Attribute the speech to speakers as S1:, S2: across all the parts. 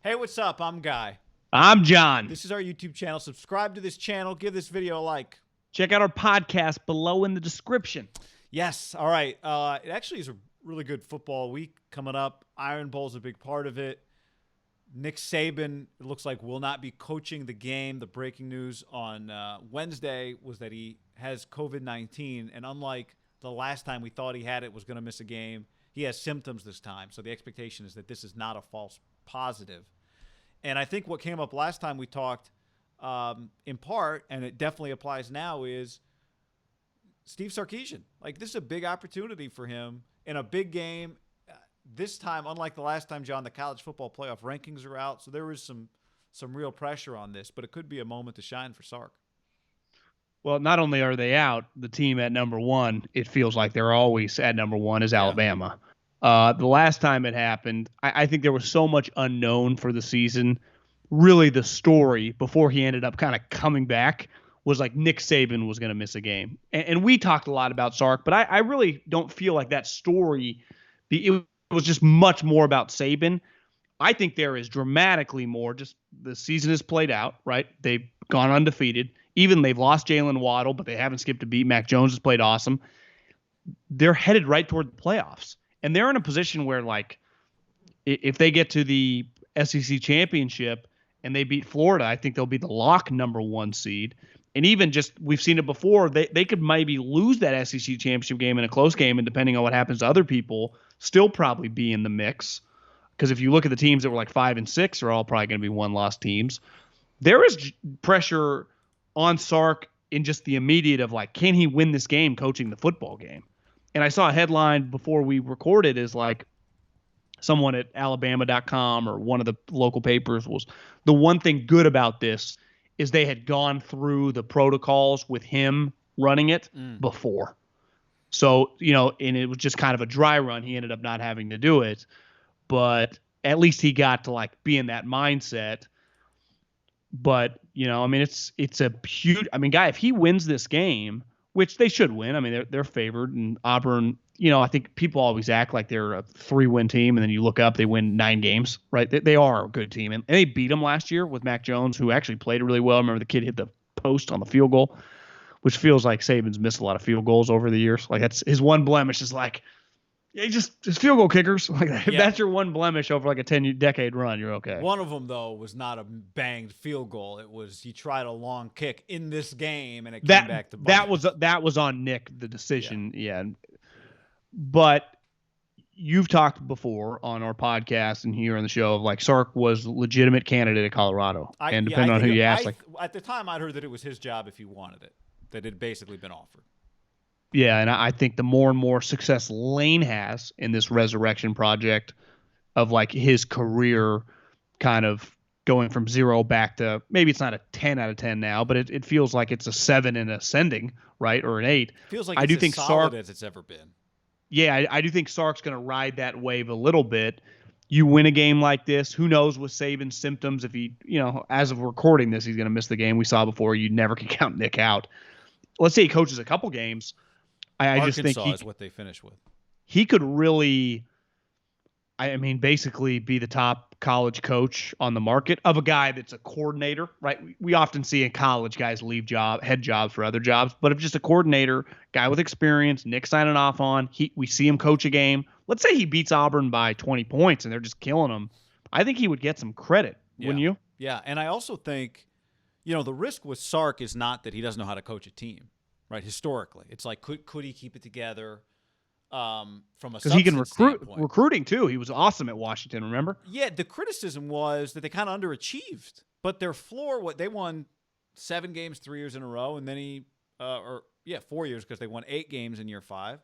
S1: Hey, what's up? I'm Guy.
S2: I'm John.
S1: This is our YouTube channel. Subscribe to this channel. Give this video a like.
S2: Check out our podcast below in the description.
S1: Yes. All right. It actually is a really good football week coming up. Iron Bowl is a big part of it. Nick Saban, it looks like, will not be coaching the game. The breaking news on Wednesday was that he has COVID-19, and unlike the last time we thought he had it, was going to miss a game, he has symptoms this time. So the expectation is that this is not a false positive. And I think what came up last time we talked, in part, and it definitely applies now, is Steve Sarkisian. Like, this is a big opportunity for him in a big game. This time, unlike the last time, John, the college football playoff rankings are out, so there is some real pressure on this, but it could be a moment to shine for Sark.
S2: Well, not only are they out, the team at number one, it feels like they're always at number one, is Alabama. The last time it happened, I think there was so much unknown for the season. Really, the story before he ended up kind of coming back was like Nick Saban was going to miss a game. And we talked a lot about Sark, but I really don't feel like that story, it was just much more about Saban. I think there is dramatically more. Just the season has played out, right? They've gone undefeated. Even they've lost Jalen Waddle, but they haven't skipped a beat. Mac Jones has played awesome. They're headed right toward the playoffs. And they're in a position where, like, if they get to the SEC championship and they beat Florida, I think they'll be the lock number one seed. And even just, we've seen it before, they could maybe lose that SEC championship game in a close game, and depending on what happens to other people, still probably be in the mix. Because if you look at the teams that were like 5 and 6, are all probably going to be one-loss teams. There is pressure on Sark in just the immediate of, like, can he win this game coaching the football game? And I saw a headline before we recorded is like someone at Alabama.com or one of the local papers was, the one thing good about this is they had gone through the protocols with him running it before. So, and it was just kind of a dry run. He ended up not having to do it, but at least he got to, like, be in that mindset. But, it's a huge, Guy, if he wins this game, which they should win. They're favored, and Auburn, I think people always act like they're a 3-win team, and then you look up, they win 9 games, right? They are a good team, and they beat them last year with Mac Jones, who actually played really well. Remember, the kid hit the post on the field goal, which feels like Saban's missed a lot of field goals over the years. Like, that's his one blemish is like, yeah, just field goal kickers. Like, if that's your one blemish over like a 10-decade run, you're okay.
S1: One of them, though, was not a banged field goal. It was he tried a long kick in this game, and it came back to bite.
S2: That was on Nick, the decision. Yeah. But you've talked before on our podcast and here on the show of, like, Sark was a legitimate candidate at Colorado. And depending on who you ask,
S1: at the time, I'd heard that it was his job if he wanted it, that it had basically been offered.
S2: Yeah, and I think the more and more success Lane has in this resurrection project of, like, his career kind of going from 0 back to, maybe it's not a 10 out of 10 now, but it feels like it's a 7 and ascending, right, or an 8.
S1: Feels like it's as solid as it's ever been.
S2: Yeah, I do think Sark's going to ride that wave a little bit. You win a game like this, who knows with Saban's symptoms, if he, as of recording this, he's going to miss the game. We saw before, you never can count Nick out. Let's say he coaches a couple games. I just think
S1: is what they finish with.
S2: He could really, basically be the top college coach on the market of a guy that's a coordinator, right? We often see in college guys leave head jobs for other jobs, but if just a coordinator, guy with experience, Nick signing off on, we see him coach a game. Let's say he beats Auburn by 20 points and they're just killing him. I think he would get some credit, wouldn't you?
S1: Yeah, and I also think, the risk with Sark is not that he doesn't know how to coach a team. Right, historically, it's like could he keep it together from a
S2: because he can
S1: standpoint.
S2: Recruiting too. He was awesome at Washington. Remember?
S1: Yeah, the criticism was that they kind of underachieved, but their floor, they won 7 games 3 years in a row, and then 4 years because they won 8 games in year 5,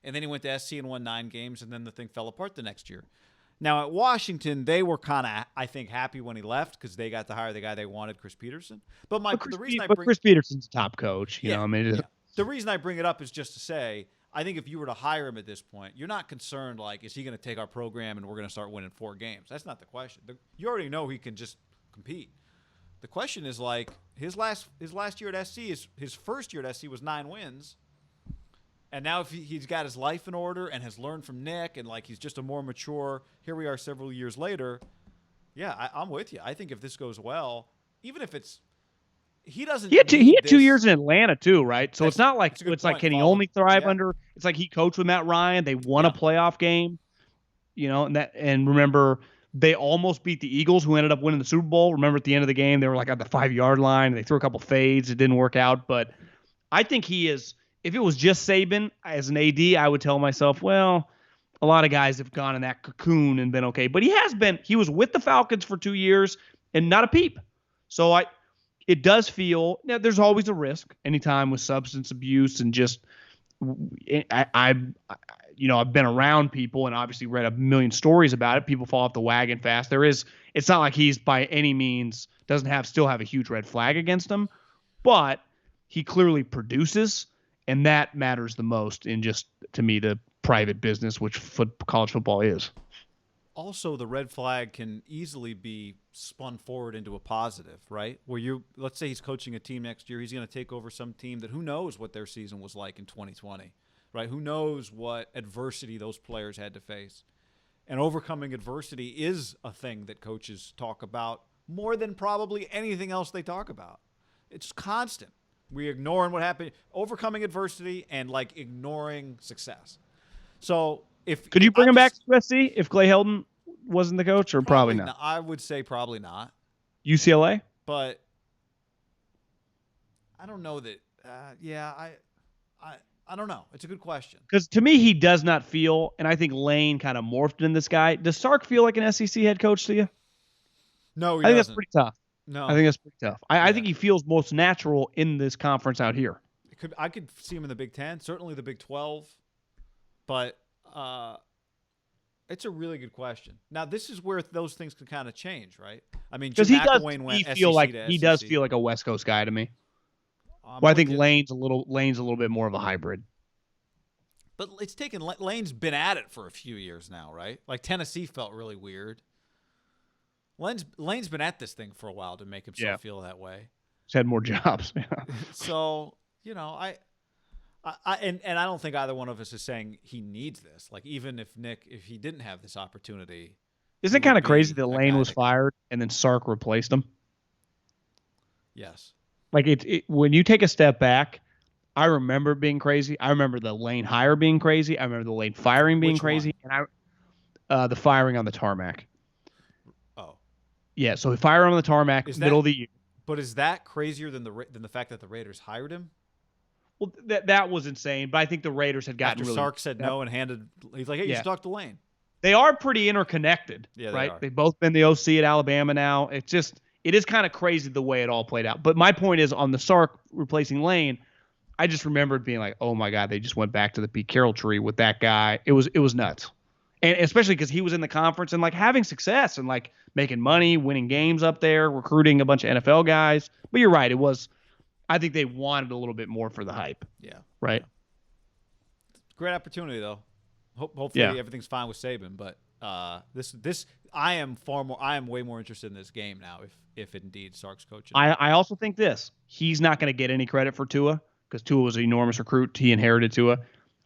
S1: and then he went to SC and won 9 games, and then the thing fell apart the next year. Now at Washington, they were kind of, I think, happy when he left because they got to hire the guy they wanted, Chris Peterson. But
S2: Chris Peterson's a top coach.
S1: The reason I bring it up is just to say, I think if you were to hire him at this point, you're not concerned, like, is he going to take our program and we're going to start winning 4 games? That's not the question. You already know he can just compete. The question is, like, his last year at SC, his first year at SC was 9 wins. And now if he's got his life in order and has learned from Nick and, like, he's just a more mature, here we are several years later, Yeah, I'm with you. I think if this goes well, even if it's he doesn't
S2: He had
S1: need
S2: 2
S1: this.
S2: years in Atlanta too, right? So it's not like
S1: That's a good
S2: it's like,
S1: point.
S2: can he
S1: Followed,
S2: only thrive
S1: yeah,
S2: under? It's like he coached with Matt Ryan. They won a
S1: yeah.
S2: playoff game, and remember they almost beat the Eagles, who ended up winning the Super Bowl. Remember at the end of the game, they were like at the 5-yard line. And they threw a couple fades. It didn't work out, but I think he is. If it was just Saban as an AD, I would tell myself, well, a lot of guys have gone in that cocoon and been okay, but he has been. He was with the Falcons for 2 years and not a peep. So it does feel there's always a risk anytime with substance abuse and just I've been around people and obviously read a million stories about it. People fall off the wagon fast. It's not like he's by any means still have a huge red flag against him, but he clearly produces, and that matters the most in just, to me, the private business, which college football is.
S1: Also, the red flag can easily be spun forward into a positive, right? Let's say he's coaching a team next year. He's going to take over some team that who knows what their season was like in 2020, right? Who knows what adversity those players had to face. And overcoming adversity is a thing that coaches talk about more than probably anything else they talk about. It's constant. We're ignoring what happened, overcoming adversity and like ignoring success. So
S2: could you bring him back to USC if Clay Helton wasn't the coach, or probably not?
S1: I would say probably not.
S2: UCLA?
S1: But I don't know that. I don't know. It's a good question.
S2: Because to me, he does not feel, and I think Lane kind of morphed in this guy. Does Sark feel like an SEC head coach to you?
S1: No,
S2: I think that's pretty tough.
S1: No,
S2: I think that's pretty tough. I think he feels most natural in this conference out here.
S1: I could see him in the Big Ten, certainly the Big 12, but it's a really good question. Now, this is where those things can kind of change, right? I mean, Jim McElwain went SEC to
S2: he
S1: SEC.
S2: does feel like a West Coast guy to me. Well, I think Lane's a little bit more of a hybrid.
S1: But it's taken Lane's been at it for a few years now, right? Like Tennessee felt really weird. Lane's been at this thing for a while to make himself feel that way.
S2: He's had more jobs.
S1: So, I don't think either one of us is saying he needs this. Like, even if he didn't have this opportunity.
S2: Isn't it kind of crazy that Lane was fired and then Sark replaced him?
S1: Yes.
S2: Like when you take a step back, I remember it being crazy. I remember the Lane hire being crazy. I remember the Lane firing being crazy.
S1: One?
S2: And the firing on the tarmac.
S1: Oh.
S2: Yeah, so he fired him on the tarmac middle of the year.
S1: But is that crazier than the fact that the Raiders hired him?
S2: Well, that was insane, but I think the Raiders had gotten
S1: After Sark said no and he's like, hey, you should talk to Lane.
S2: They are pretty interconnected, right? They've both been the OC at Alabama now. It is kind of crazy the way it all played out. But my point is, on the Sark replacing Lane, I just remembered being like, oh my God, they just went back to the Pete Carroll tree with that guy. It was nuts. And especially because he was in the conference and like having success and like making money, winning games up there, recruiting a bunch of NFL guys. But you're right. I think they wanted a little bit more for the hype.
S1: Yeah.
S2: Right.
S1: Yeah. Great opportunity though. Hopefully everything's fine with Saban, but I am way more interested in this game now if indeed Sark's coaching.
S2: I also think he's not going to get any credit for Tua because Tua was an enormous recruit. He inherited Tua.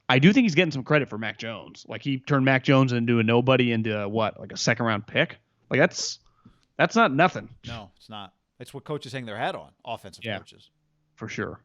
S2: I do think he's getting some credit for Mac Jones. Like he turned Mac Jones into a nobody into like a second round pick. Like that's not nothing.
S1: No, it's not. It's what coaches hang their hat on, offensive coaches.
S2: For sure.